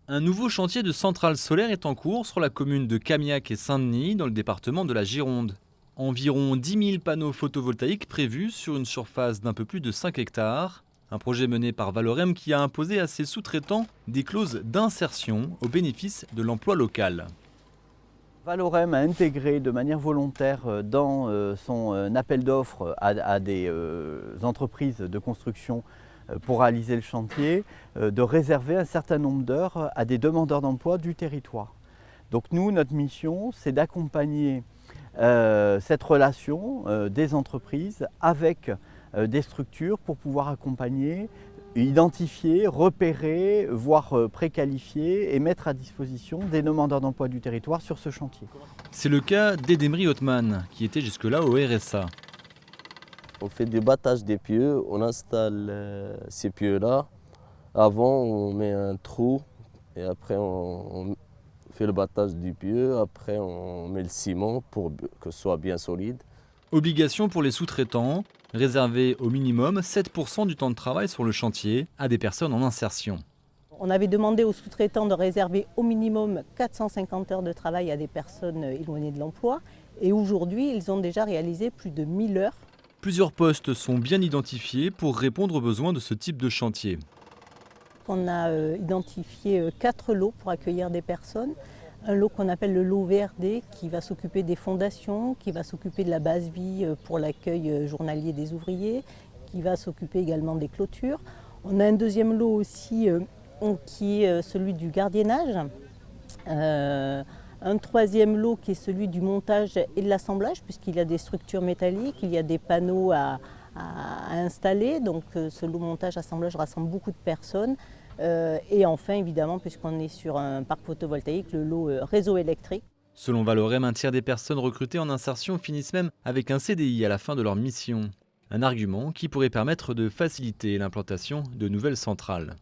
Un nouveau chantier de centrale solaire est en cours sur la commune de Camiac et Saint-Denis, dans le département de la Gironde. Environ 10 000 panneaux photovoltaïques prévus sur une surface d'un peu plus de 5 hectares. Un projet mené par Valorem qui a imposé à ses sous-traitants des clauses d'insertion au bénéfice de l'emploi local. Valorem a intégré de manière volontaire dans son appel d'offres à des entreprises de construction pour réaliser le chantier, de réserver un certain nombre d'heures à des demandeurs d'emploi du territoire. Donc nous, notre mission, c'est d'accompagner cette relation des entreprises avec des structures pour pouvoir accompagner, identifier, repérer, voire préqualifier et mettre à disposition des demandeurs d'emploi du territoire sur ce chantier. C'est le cas d'Edemri Hotman, qui était jusque-là au RSA. On fait du battage des pieux, on installe ces pieux-là. Avant, on met un trou et après on fait le battage du pieu. Après, on met le ciment pour que ce soit bien solide. Obligation pour les sous-traitants, réserver au minimum 7% du temps de travail sur le chantier à des personnes en insertion. On avait demandé aux sous-traitants de réserver au minimum 450 heures de travail à des personnes éloignées de l'emploi. Et aujourd'hui, ils ont déjà réalisé plus de 1000 heures. Plusieurs postes sont bien identifiés pour répondre aux besoins de ce type de chantier. On a identifié 4 lots pour accueillir des personnes. Un lot qu'on appelle le lot VRD qui va s'occuper des fondations, qui va s'occuper de la base vie pour l'accueil journalier des ouvriers, qui va s'occuper également des clôtures. On a un deuxième lot aussi qui est celui du gardiennage. Un troisième lot qui est celui du montage et de l'assemblage, puisqu'il y a des structures métalliques, il y a des panneaux à installer. Donc ce lot montage-assemblage rassemble beaucoup de personnes. Et enfin, évidemment, puisqu'on est sur un parc photovoltaïque, le lot réseau électrique. Selon Valorem, un tiers des personnes recrutées en insertion finissent même avec un CDI à la fin de leur mission. Un argument qui pourrait permettre de faciliter l'implantation de nouvelles centrales.